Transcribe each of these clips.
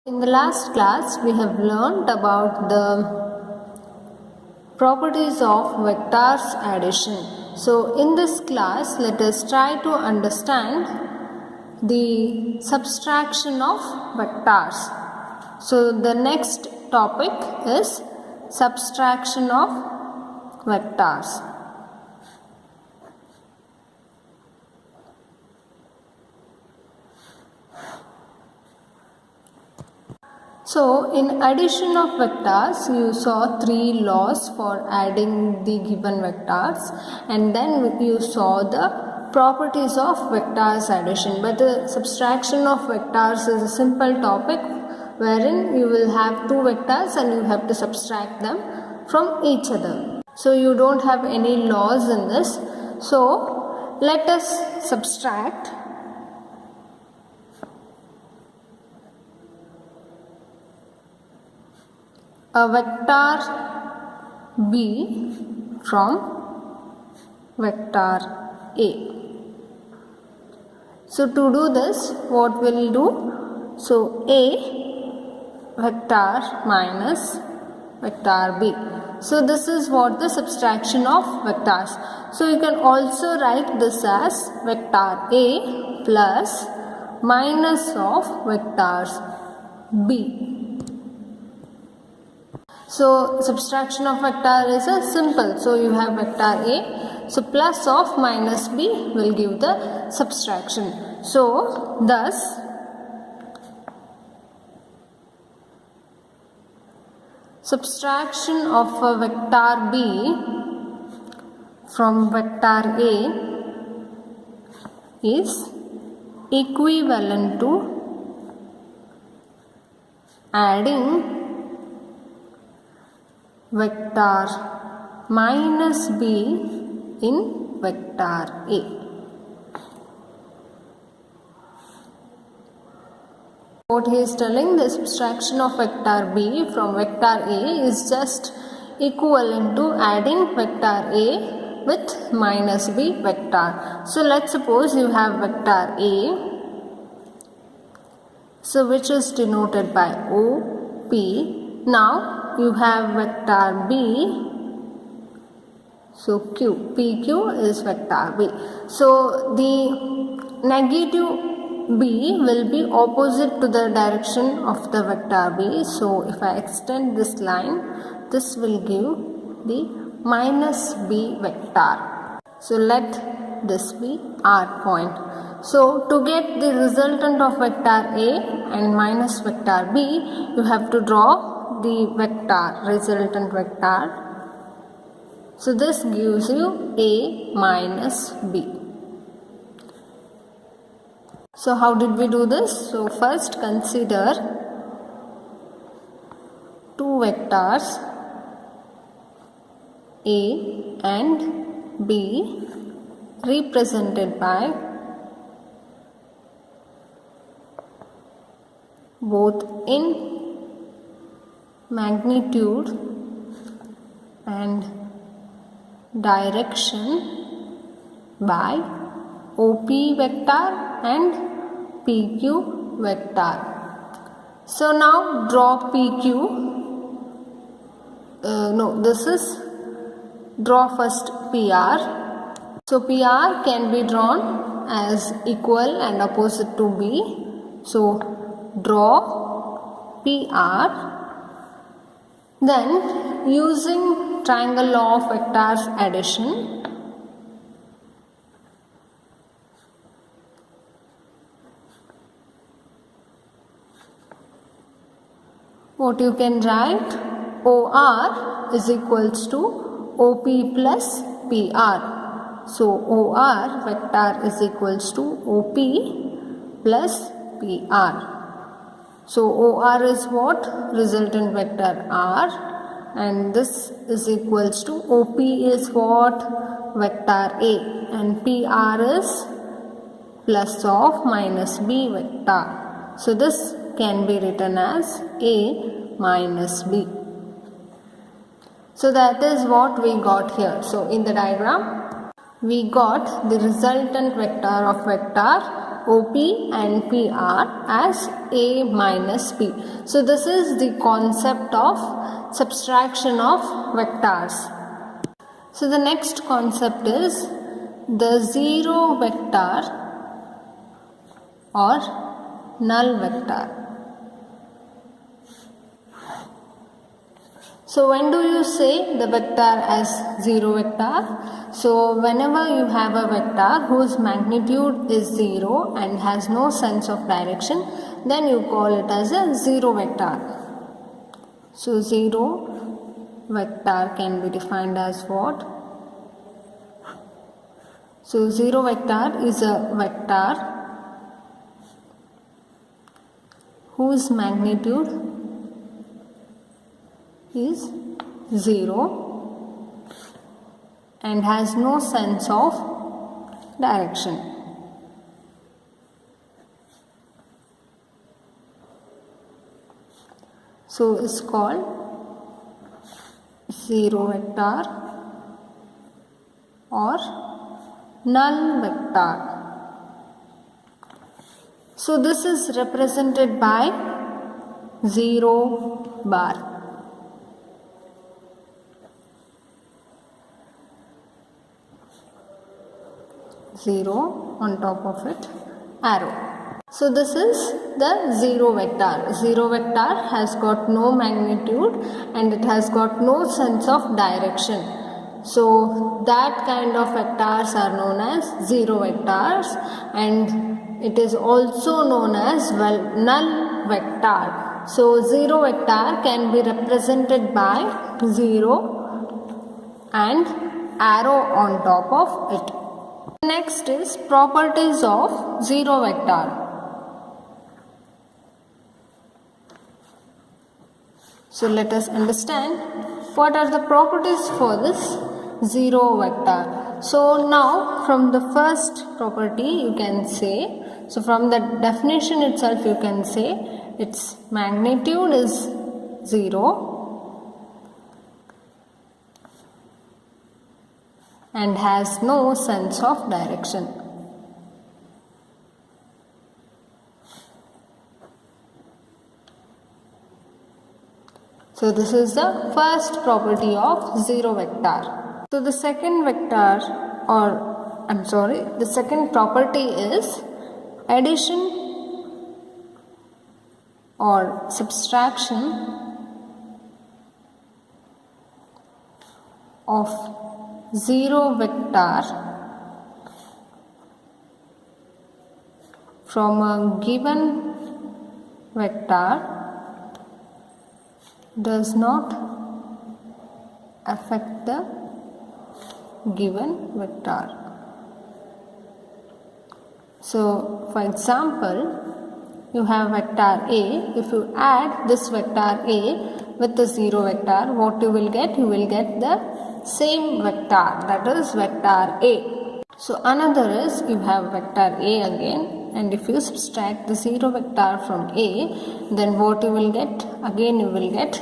In the last class, we have learned about the properties of vectors addition. So, in this class, let us try to understand the subtraction of vectors. So, the next topic is subtraction of vectors. So, in addition of vectors, you saw three laws for adding the given vectors, and then you saw the properties of vectors addition. But the subtraction of vectors is a simple topic wherein you will have two vectors and you have to subtract them from each other. So, you don't have any laws in this. So, let us subtract a vector b from vector a. So, to do this, what will do? So, a vector minus vector b. So, this is what the subtraction of vectors. So, you can also write this as vector a plus minus of vectors b. So, subtraction of vector is a simple. So, you have vector a. So, plus of minus b will give the subtraction. So, thus, subtraction of a vector b from vector a is equivalent to adding vector minus b in vector a. What he is telling, the subtraction of vector b from vector a is just equivalent to adding vector a with minus b vector. So, let's suppose you have vector a, so which is denoted by OP. Now, you have vector b, so q, pq is vector b. So, the negative b will be opposite to the direction of the vector b. So, if I extend this line, this will give the minus b vector. So, let this be R point. So, to get the resultant of vector a and minus vector b, you have to draw the vector, resultant vector. So, this gives you a minus b. So, how did we do this? So, first consider two vectors a and b represented by both in magnitude and direction by OP vector and PQ vector. So, now draw PQ. Draw first PR. So, PR can be drawn as equal and opposite to B. So, draw PR. Then, using triangle law of vectors addition, what you can write? OR is equals to OP plus PR. So, OR vector is equals to OP plus PR. So, OR is what? Resultant vector R, and this is equals to OP is what? Vector A, and PR is plus of minus B vector. So, this can be written as A minus B. So, that is what we got here. So, in the diagram, we got the resultant vector of vector OP and PR as A minus P. So this is the concept of subtraction of vectors. So the next concept is the zero vector or null vector. So when do you say the vector as zero vector? So whenever you have a vector whose magnitude is 0 and has no sense of direction, then you call it as a zero vector. So zero vector can be defined as what? So zero vector is a vector whose magnitude is 0 and has no sense of direction. So it's called zero vector or null vector. So this is represented by 0 bar. 0 on top of it, arrow. So this is the zero vector. Zero vector has got no magnitude and it has got no sense of direction. So that kind of vectors are known as zero vectors, and it is also known as null vector. So zero vector can be represented by 0 and arrow on top of it. Next is properties of zero vector. So let us understand what are the properties for this zero vector. So now from the first property you can say, so from the definition itself you can say its magnitude is 0 and has no sense of direction. So this is the first property of zero vector. So the second the second property is addition or subtraction of zero vector from a given vector does not affect the given vector. So for example, you have vector A. If you add this vector A with the zero vector, what you will get? You will get the same vector, that is vector A. So another is you have vector A again, and if you subtract the zero vector from A, then what you will get? Again you will get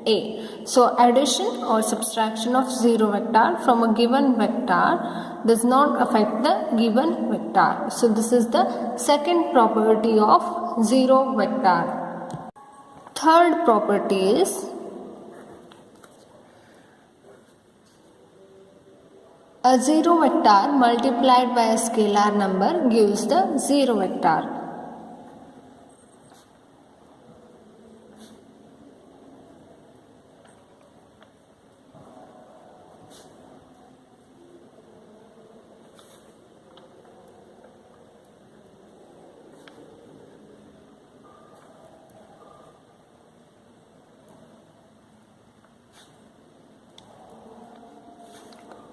A. So addition or subtraction of zero vector from a given vector does not affect the given vector. So this is the second property of zero vector. Third property is a zero vector multiplied by a scalar number gives the zero vector.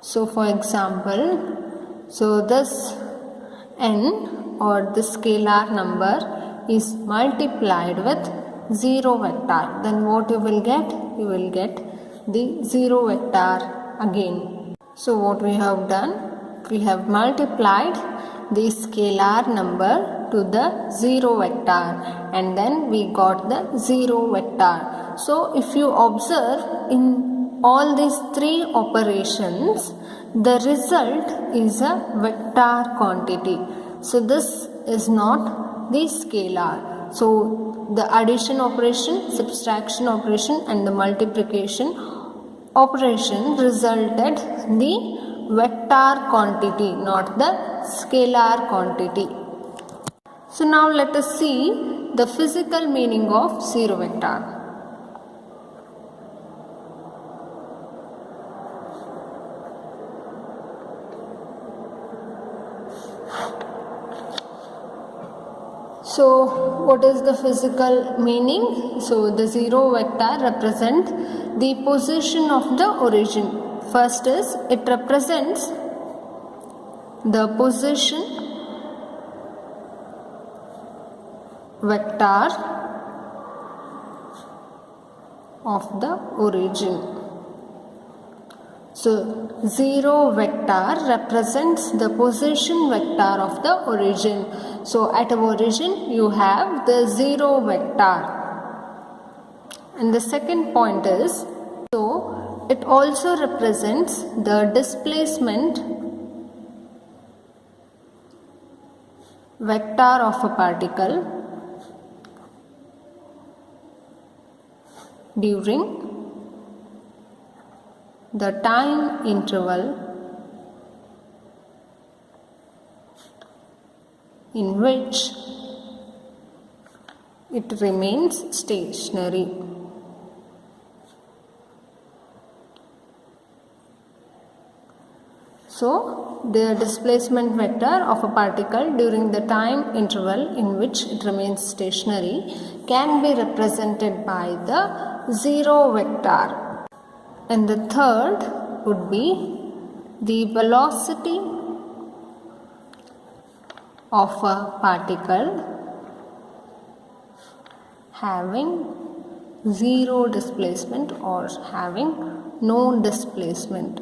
So for example, so this n or the scalar number is multiplied with zero vector, then what you will get? You will get the zero vector again. So what we have done? We have multiplied the scalar number to the zero vector and then we got the zero vector. So if you observe in all these three operations, the result is a vector quantity. So this is not the scalar. So the addition operation, subtraction operation and the multiplication operation resulted the vector quantity, not the scalar quantity. So now let us see the physical meaning of zero vector. So what is the physical meaning? So the zero vector represents the position of the origin. First is it represents the position vector of the origin. So zero vector represents the position vector of the origin. So at origin you have the zero vector. And the second point is, so it also represents the displacement vector of a particle during the time interval in which it remains stationary. So, the displacement vector of a particle during the time interval in which it remains stationary can be represented by the zero vector. And the third would be the velocity of a particle having zero displacement or having no displacement.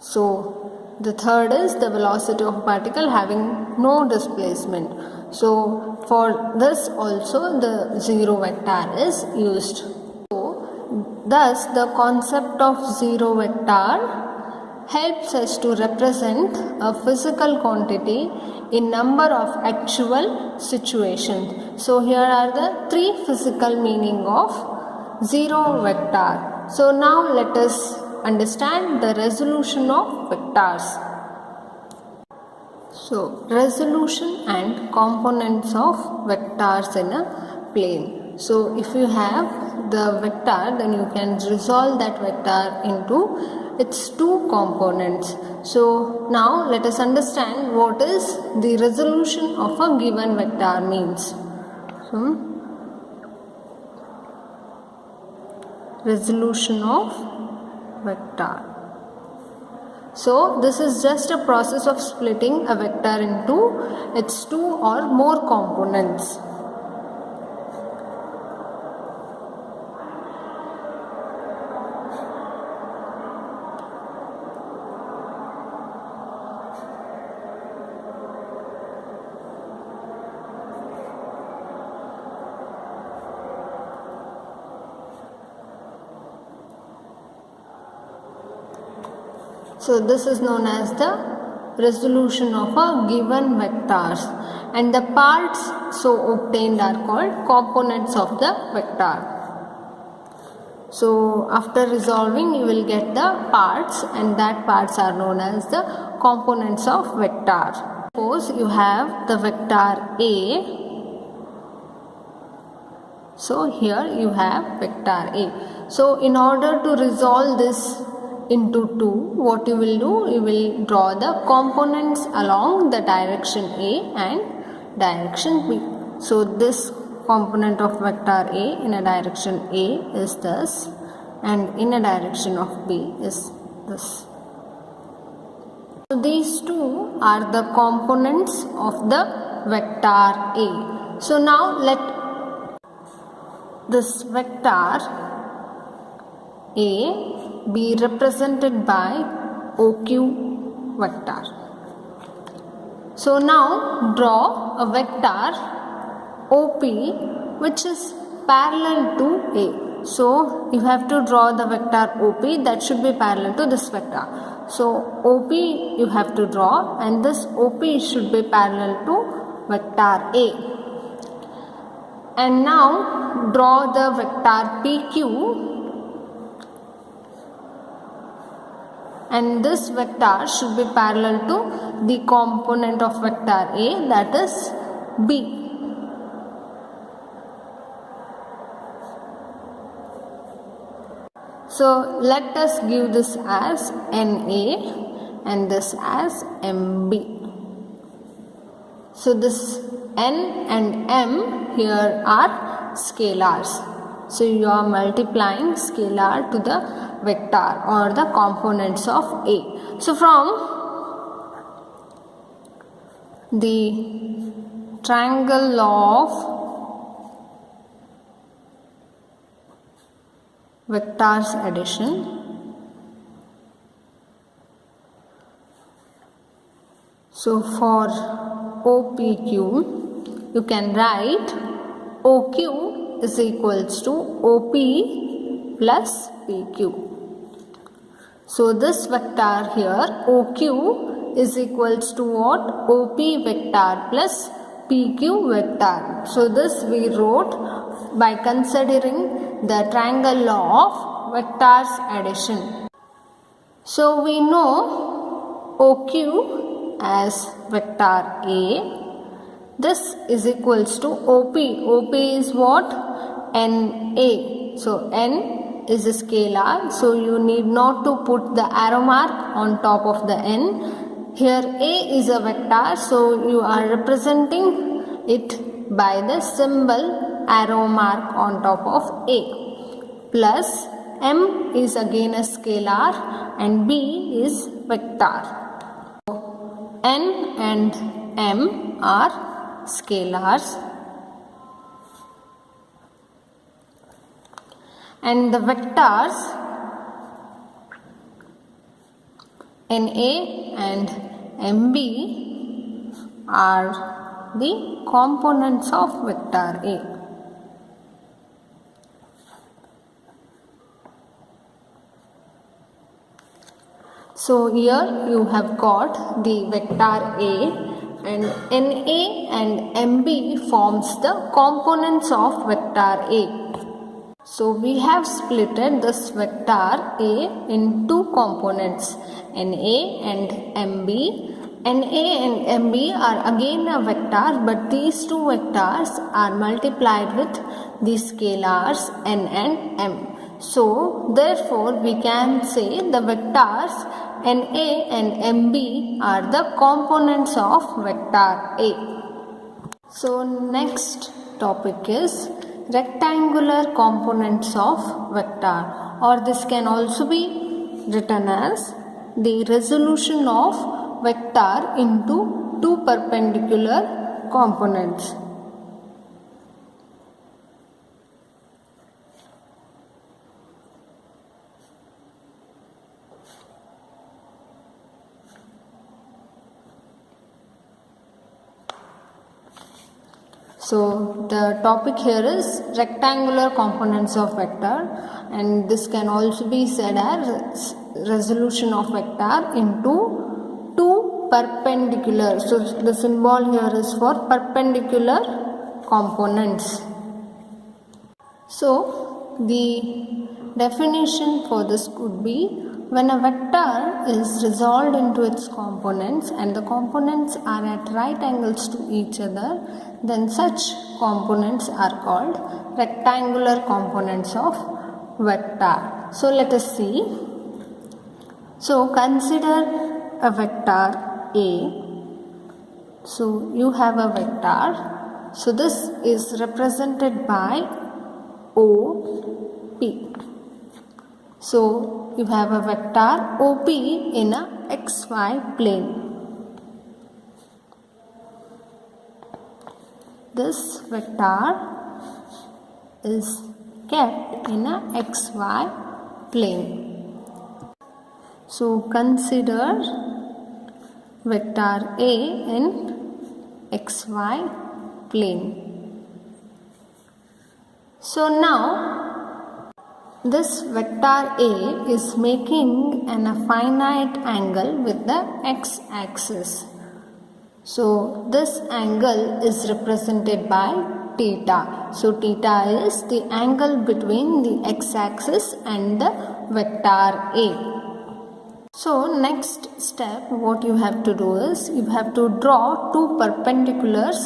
So the third is the velocity of a particle having no displacement. So for this also the zero vector is used. So thus the concept of zero vector helps us to represent a physical quantity in number of actual situations. So here are the three physical meaning of zero vector. So now let us understand the resolution of vectors. So resolution and components of vectors in a plane. So if you have the vector, then you can resolve that vector into its two components. So now let us understand what is the resolution of a given vector means. So resolution of vector. So this is just a process of splitting a vector into its two or more components. So this is known as the resolution of a given vectors, and the parts so obtained are called components of the vector. So after resolving you will get the parts, and that parts are known as the components of vector. Suppose you have the vector A. So here you have vector A. So in order to resolve this into 2, what you will do, you will draw the components along the direction A and direction B. So this component of vector A in a direction A is this, and in a direction of B is this. So these two are the components of the vector A. So now let this vector A be represented by OQ vector. So now draw a vector OP which is parallel to A. So you have to draw the vector OP that should be parallel to this vector. So OP you have to draw, and this OP should be parallel to vector A. And now draw the vector PQ, and this vector should be parallel to the component of vector A, that is B. So let us give this as NA and this as MB. So this N and M here are scalars. So you are multiplying scalar to the vector or the components of A. So from the triangle law of vectors addition, so for OPQ you can write OQ is equals to OP plus PQ. So this vector here OQ is equals to what? OP vector plus PQ vector. So this we wrote by considering the triangle law of vectors addition. So we know OQ as vector A. This is equals to OP. OP is what? NA. So N is a scalar. So you need not to put the arrow mark on top of the N. Here A is a vector. So you are representing it by the symbol arrow mark on top of A, plus M is again a scalar and B is vector. So N and M are scalars, and the vectors NA and MB are the components of vector A. So here you have got the vector A, and NA and MB forms the components of vector A. So we have splitted this vector A in two components, NA and MB. NA and MB are again a vector, but these two vectors are multiplied with the scalars N and M. So therefore we can say the vectors NA and MB are the components of vector A. So next topic is rectangular components of vector, or this can also be written as the resolution of vector into two perpendicular components. So the topic here is rectangular components of vector, and this can also be said as resolution of vector into two perpendicular. So the symbol here is for perpendicular components. So the definition for this could be: when a vector is resolved into its components and the components are at right angles to each other, then such components are called rectangular components of vector. So let us see. So consider a vector A. So you have a vector. So this is represented by OP. So you have a vector OP in a xy plane. This vector is kept in a xy plane. So consider vector A in xy plane. So now this vector A is making an finite angle with the x-axis. So this angle is represented by theta. So theta is the angle between the x-axis and the vector A. So next step what you have to do is you have to draw two perpendiculars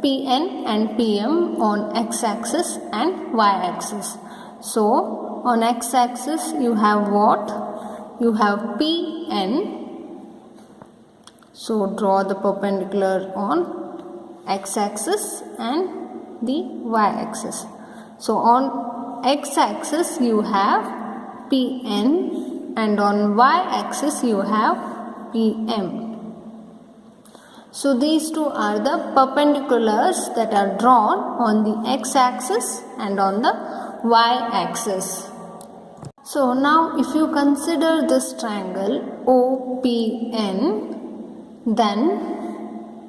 Pn and Pm on x-axis and y-axis. So on x-axis you have what? You have Pn. So draw the perpendicular on x-axis and the y-axis. So on x-axis you have Pn and on y-axis you have Pm. So these two are the perpendiculars that are drawn on the x-axis and on the y-axis. So now if you consider this triangle OPN, then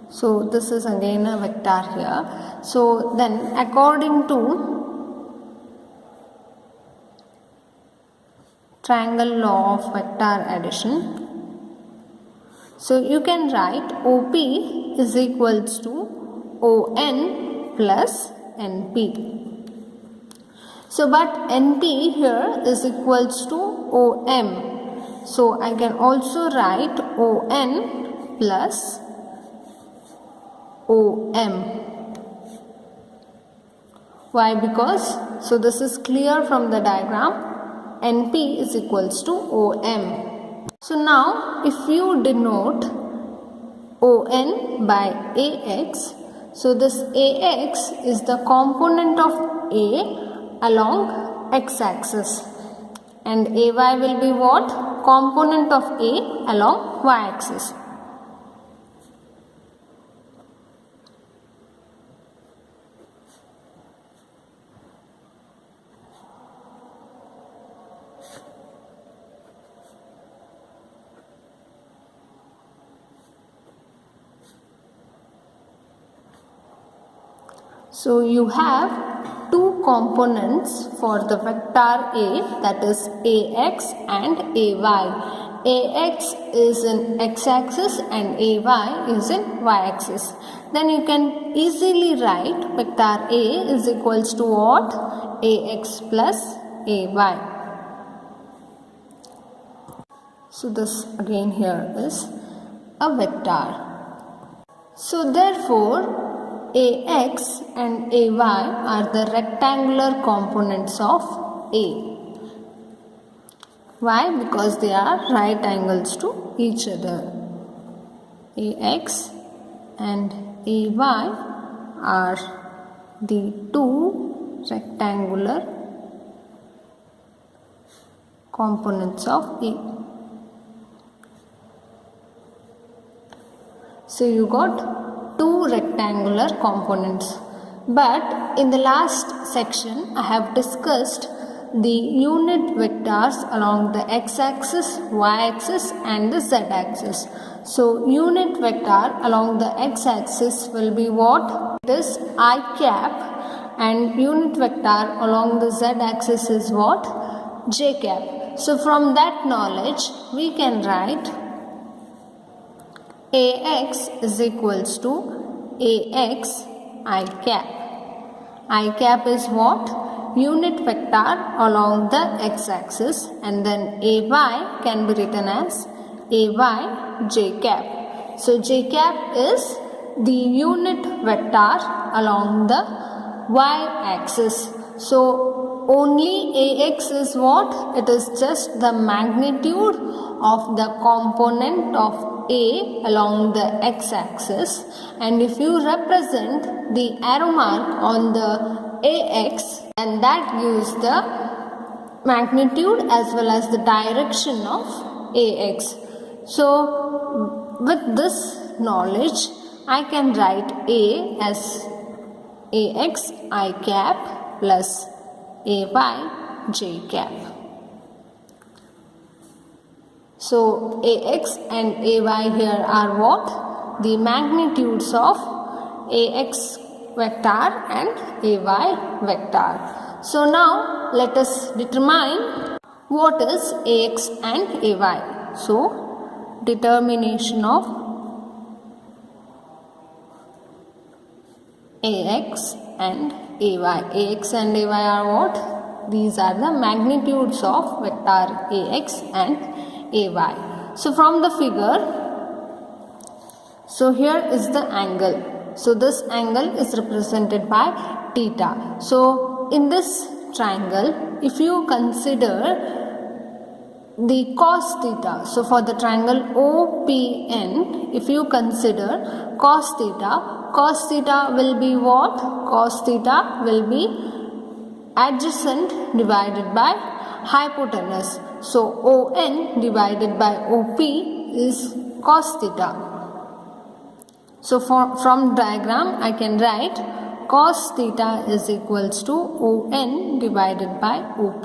so this is again a vector here. So then according to triangle law of vector addition, so you can write OP is equals to ON plus NP. So but NP here is equals to OM. So I can also write ON plus OM. Why? Because, so this is clear from the diagram, NP is equals to OM. So now if you denote ON by AX, so this AX is the component of A along x-axis and AY will be what? Component of A along y-axis. So you have two components for the vector A, that is AX and AY. AX is in x-axis and AY is in y-axis. Then you can easily write vector A is equals to what? AX plus AY. So this again here is a vector. So therefore AX and AY are the rectangular components of A. Why? Because they are right angles to each other. AX and AY are the two rectangular components of A. So you got two rectangular components. But in the last section I have discussed the unit vectors along the x-axis, y-axis and the z-axis. So unit vector along the x-axis will be what? It is I cap, and unit vector along the z-axis is what? J cap. So from that knowledge we can write AX is equals to AX I cap. I cap is what? Unit vector along the x-axis, and then AY can be written as AY j cap. So j cap is the unit vector along the y-axis. So only AX is what? It is just the magnitude of the component of A along the x-axis, and if you represent the arrow mark on the AX, and that gives the magnitude as well as the direction of AX. So with this knowledge I can write A as AX I cap plus AY j cap. So AX and AY here are what? The magnitudes of AX vector and AY vector. So now let us determine what is ax and ay. So determination of ax and ay. Ax and ay are what? These are the magnitudes of vector ax and ay. So from the figure, so here is the angle. So this angle is represented by theta. So in this triangle, if you consider the cos theta, so for the triangle OPN, if you consider cos theta will be what? Cos theta will be adjacent divided by hypotenuse. So ON divided by OP is cos theta. So from diagram I can write cos theta is equals to ON divided by OP.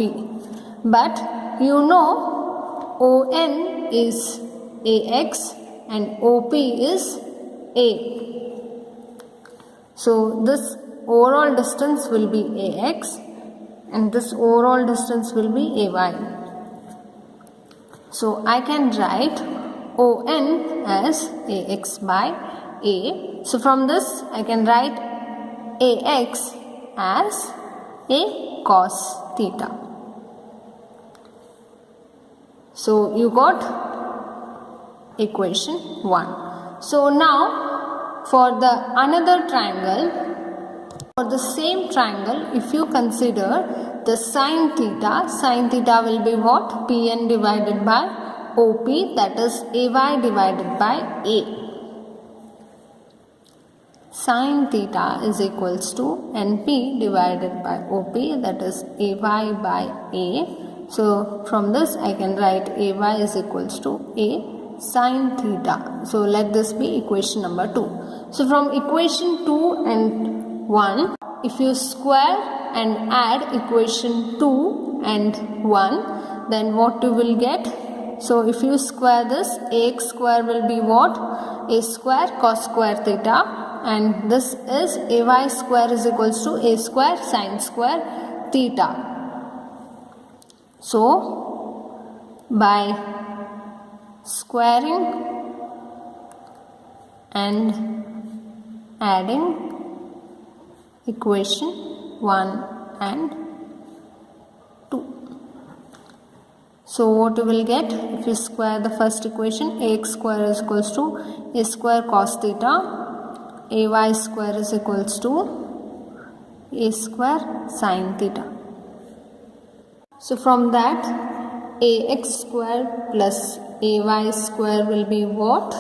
But you know ON is AX and OP is A. So this overall distance will be AX and this overall distance will be AY. So I can write ON as AX by A. So from this I can write AX as A cos theta. So you got equation 1. So now for the another triangle, for the same triangle, if you consider the sin theta will be what? Pn divided by OP, that is AY divided by A. Sin theta is equals to NP divided by OP, that is AY by A. So from this I can write AY is equals to A sin theta. So let this be equation number 2. So from equation 2 and 1, if you square and add equation 2 and 1, then what you will get? So if you square this, ax square will be what? A square cos square theta. And this is ay square is equals to a square sin square theta. So by squaring and adding equation 1 and 2. So what you will get? If you square the first equation, ax square is equals to a square cos theta, ay square is equals to a square sin theta. So from that, ax square plus ay square will be what?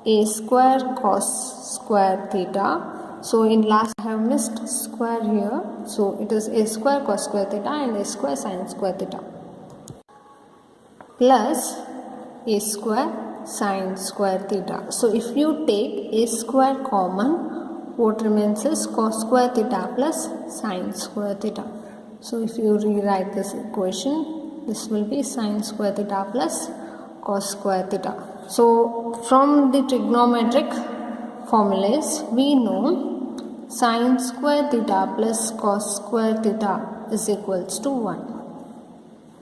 A square cos square theta. So in last I have missed square here. So it is a square cos square theta and a square sin square theta plus a square sin square theta. So if you take a square common, what remains is cos square theta plus sin square theta. So if you rewrite this equation, this will be sin square theta plus cos square theta. So from the trigonometric formulas, we know sin square theta plus cos square theta is equals to 1.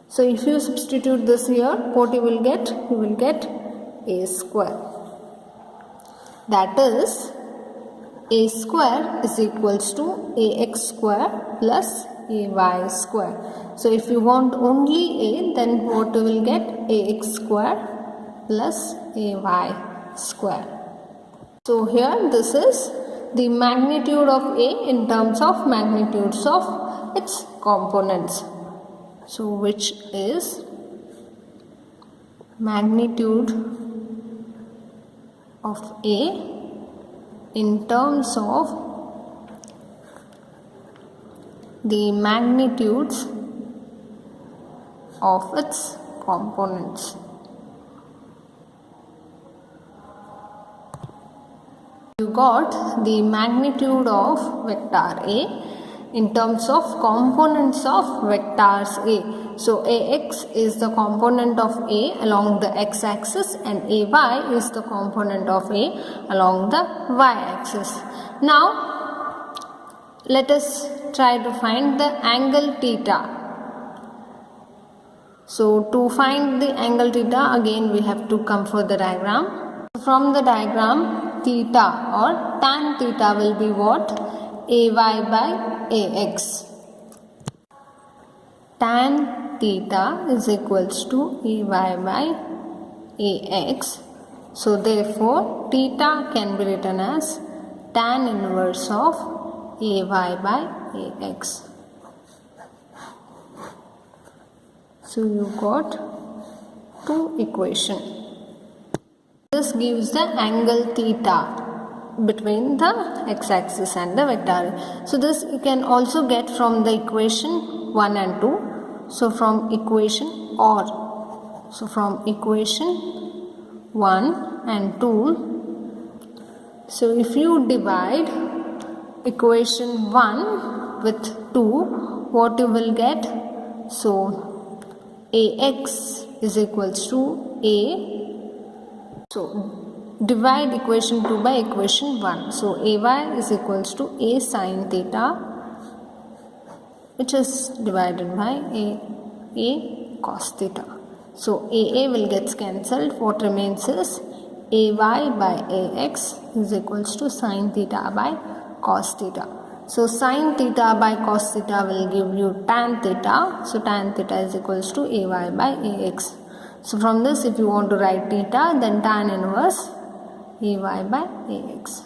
So if you substitute this here, what you will get? You will get a square. That is, a square is equals to ax square plus ay square. So if you want only a, then what you will get? Ax square plus ay square. So here this is the magnitude of a in terms of magnitudes of its components. So which is magnitude of a in terms of the magnitudes of its components. You got the magnitude of vector A in terms of components of vectors A. So ax is the component of A along the x-axis and ay is the component of A along the y-axis. Now let us try to find the angle theta. So to find the angle theta, again we have to come for the diagram. From the diagram, theta or tan theta will be what? AY by AX. Tan theta is equals to AY by AX. So therefore, theta can be written as tan inverse of AY by AX. So you got two equations. This gives the angle theta between the x-axis and the vector. So this you can also get from the equation 1 and 2. So from equation 1 and 2. So if you divide equation 1 with 2, what you will get? So AX is equals to A. So divide equation 2 by equation 1. So AY is equals to A sin theta, which is divided by A cos theta. So AA will get cancelled. What remains is AY by AX is equals to sin theta by cos theta. So sin theta by cos theta will give you tan theta. So tan theta is equals to AY by AX. So from this, if you want to write theta, then tan inverse AY by AX.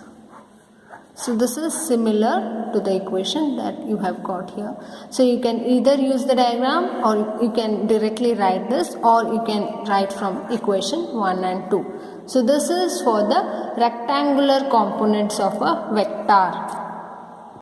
So this is similar to the equation that you have got here. So you can either use the diagram, or you can directly write this, or you can write from equation 1 and 2. So this is for the rectangular components of a vector.